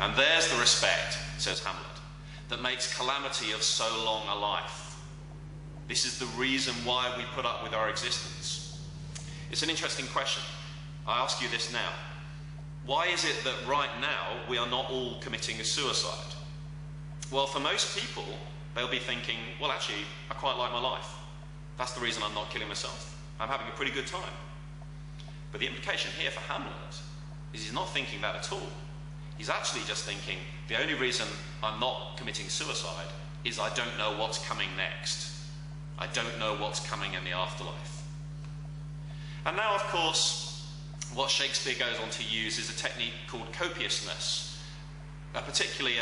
And there's the respect, says Hamlet, that makes calamity of so long a life. This is the reason why we put up with our existence. It's an interesting question. I ask you this now. Why is it that right now we are not all committing a suicide? Well, for most people, they'll be thinking, well, actually, I quite like my life. That's the reason I'm not killing myself. I'm having a pretty good time. But the implication here for Hamlet is he's not thinking that at all. He's actually just thinking, the only reason I'm not committing suicide is I don't know what's coming next. I don't know what's coming in the afterlife. And now, of course, what Shakespeare goes on to use is a technique called copiousness, a particularly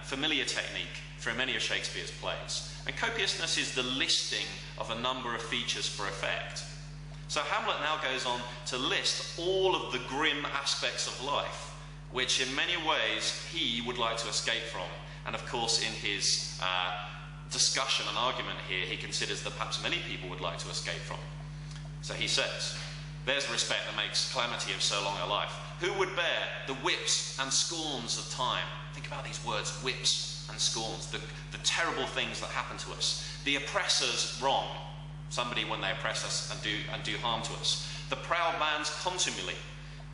familiar technique for many of Shakespeare's plays. And copiousness is the listing of a number of features for effect. So Hamlet now goes on to list all of the grim aspects of life, which in many ways he would like to escape from. And of course, in his discussion and argument here, he considers that perhaps many people would like to escape from. So he says, there's the respect that makes calamity of so long a life. Who would bear the whips and scorns of time? Think about these words, whips and scorns, the terrible things that happen to us. The oppressor's wrong, somebody when they oppress us and do harm to us. The proud man's contumely,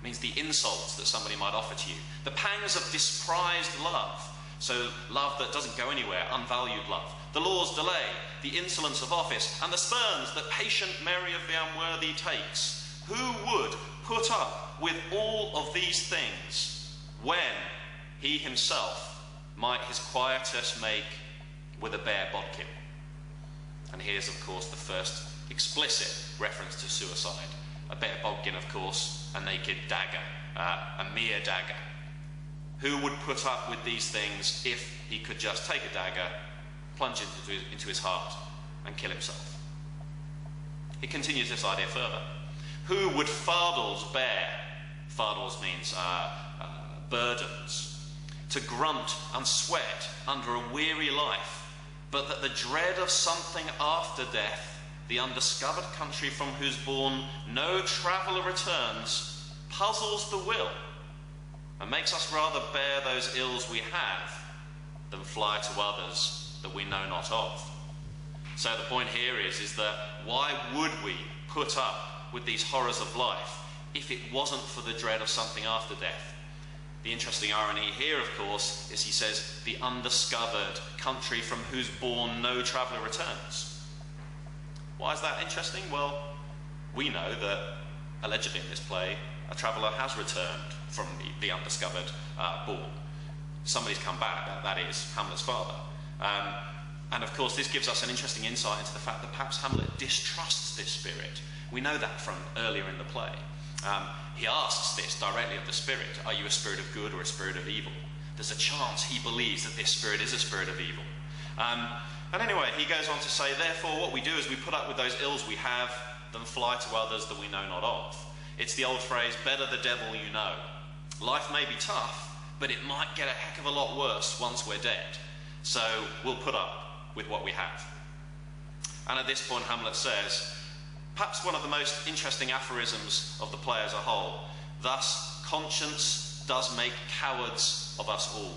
means the insults that somebody might offer to you. The pangs of disprized love, so love that doesn't go anywhere, unvalued love. The law's delay, the insolence of office, and the spurns that patient Mary of the unworthy takes. Who would put up with all of these things when he himself might his quietus make with a bare bodkin? And here's, of course, the first explicit reference to suicide. A bare bodkin, of course, a naked dagger, a mere dagger. Who would put up with these things if he could just take a dagger, plunge it into his heart, and kill himself? He continues this idea further. Who would fardels bear? Fardels means burdens. To grunt and sweat under a weary life, but that the dread of something after death, the undiscovered country from whose bourne no traveller returns, puzzles the will, and makes us rather bear those ills we have than fly to others that we know not of. So the point here is that why would we put up with these horrors of life if it wasn't for the dread of something after death? The interesting irony here, of course, is he says, the undiscovered country from whose bourne no traveller returns. Why is that interesting? Well, we know that, allegedly in this play, a traveller has returned from the undiscovered bourne. Somebody's come back, that is, Hamlet's father. And of course, this gives us an interesting insight into the fact that perhaps Hamlet distrusts this spirit. We know that from earlier in the play. He asks this directly of the spirit. Are you a spirit of good or a spirit of evil? There's a chance he believes that this spirit is a spirit of evil. And anyway, he goes on to say, therefore, what we do is we put up with those ills we have than fly to others that we know not of. It's the old phrase, better the devil you know. Life may be tough, but it might get a heck of a lot worse once we're dead. So we'll put up with what we have. And at this point, Hamlet says, perhaps one of the most interesting aphorisms of the play as a whole, thus, conscience does make cowards of us all.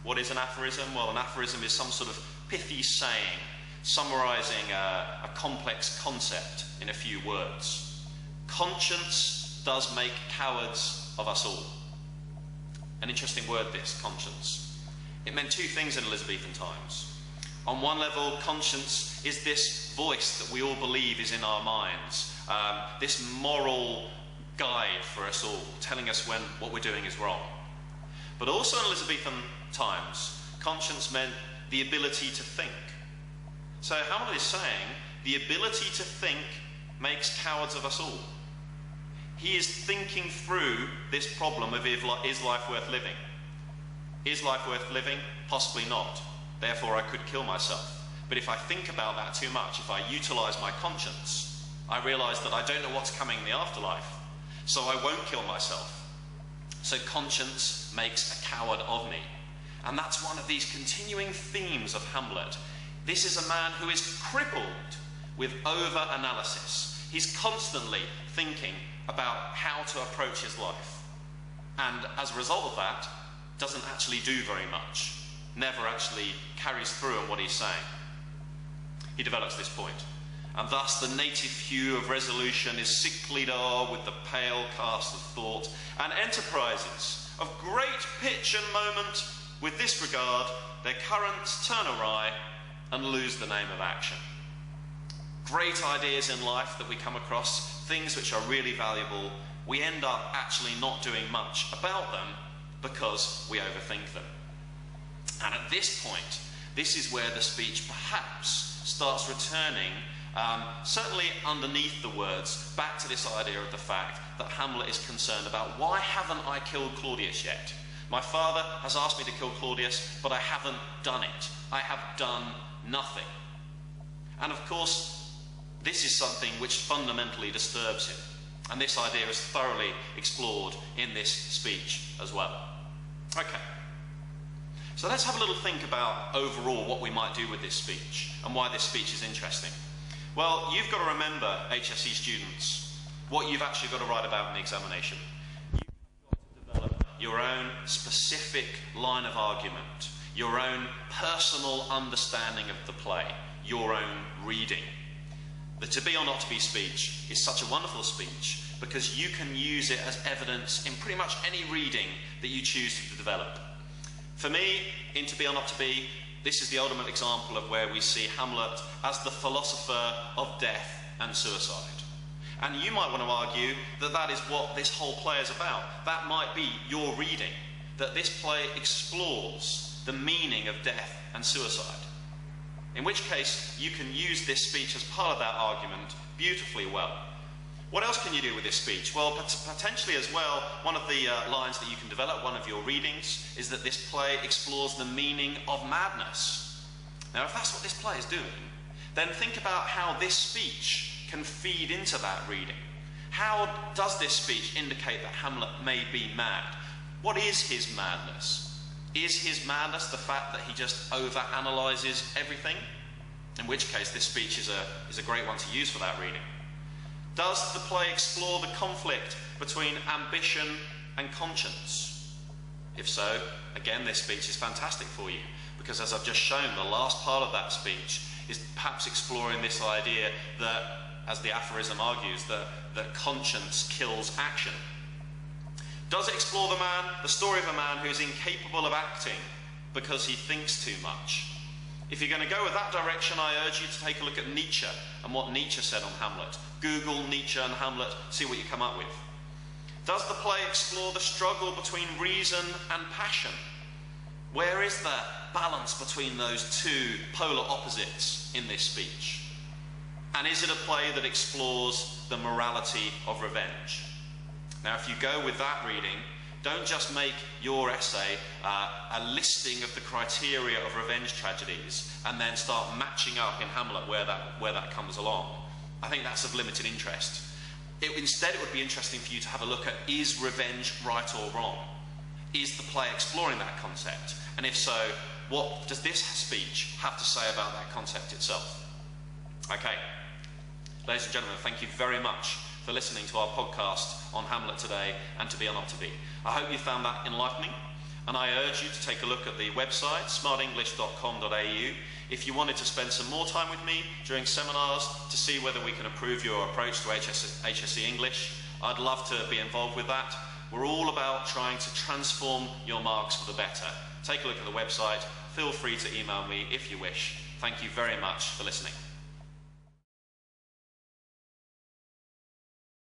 What is an aphorism? Well, an aphorism is some sort of pithy saying, summarizing a complex concept in a few words. Conscience does make cowards of us all. An interesting word, this, conscience. It meant two things in Elizabethan times. On one level, conscience is this voice that we all believe is in our minds, this moral guide for us all, telling us when what we're doing is wrong. But also in Elizabethan times, conscience meant the ability to think. So Hamlet is saying the ability to think makes cowards of us all. He is thinking through this problem of is life worth living? Is life worth living? Possibly not. Therefore I could kill myself. But if I think about that too much, if I utilize my conscience, I realize that I don't know what's coming in the afterlife. So I won't kill myself. So conscience makes a coward of me. And that's one of these continuing themes of Hamlet. This is a man who is crippled with over-analysis. He's constantly thinking about how to approach his life. And as a result of that, doesn't actually do very much, never actually carries through on what he's saying. He develops this point. And thus the native hue of resolution is sicklied o'er with the pale cast of thought, and enterprises of great pitch and moment with this regard their currents turn awry and lose the name of action. Great ideas in life that we come across, things which are really valuable, we end up actually not doing much about them because we overthink them. And at this point, this is where the speech perhaps starts returning, certainly underneath the words, back to this idea of the fact that Hamlet is concerned about, why haven't I killed Claudius yet? My father has asked me to kill Claudius, but I haven't done it. I have done nothing. And of course, this is something which fundamentally disturbs him. And this idea is thoroughly explored in this speech as well. Okay. So let's have a little think about overall what we might do with this speech and why this speech is interesting. Well, you've got to remember, HSE students, what you've actually got to write about in the examination. You've got to develop your own specific line of argument, your own personal understanding of the play, your own reading. The to be or not to be speech is such a wonderful speech because you can use it as evidence in pretty much any reading that you choose to develop. For me, in To Be or Not to Be, this is the ultimate example of where we see Hamlet as the philosopher of death and suicide. And you might want to argue that that is what this whole play is about. That might be your reading, that this play explores the meaning of death and suicide. In which case, you can use this speech as part of that argument beautifully well. What else can you do with this speech? Well, potentially as well, one of the lines that you can develop, one of your readings, is that this play explores the meaning of madness. Now, if that's what this play is doing, then think about how this speech can feed into that reading. How does this speech indicate that Hamlet may be mad? What is his madness? Is his madness the fact that he just overanalyzes everything? In which case, this speech is a great one to use for that reading. Does the play explore the conflict between ambition and conscience? If so, again, this speech is fantastic for you, because as I've just shown, the last part of that speech is perhaps exploring this idea that, as the aphorism argues, that conscience kills action. Does it explore the story of a man who is incapable of acting because he thinks too much? If you're going to go with that direction, I urge you to take a look at Nietzsche and what Nietzsche said on Hamlet. Google Nietzsche and Hamlet, see what you come up with. Does the play explore the struggle between reason and passion? Where is the balance between those two polar opposites in this speech? And is it a play that explores the morality of revenge? Now, if you go with that reading, don't just make your essay a listing of the criteria of revenge tragedies and then start matching up in Hamlet where that comes along. I think that's of limited interest. Instead, it would be interesting for you to have a look at, is revenge right or wrong? Is the play exploring that concept? And if so, what does this speech have to say about that concept itself? Okay. Ladies and gentlemen, thank you very much for listening to our podcast on Hamlet today and To Be or Not to Be. I hope you found that enlightening, and I urge you to take a look at the website, smartenglish.com.au, if you wanted to spend some more time with me during seminars to see whether we can improve your approach to HSE English. I'd love to be involved with that. We're all about trying to transform your marks for the better. Take a look at the website. Feel free to email me if you wish. Thank you very much for listening.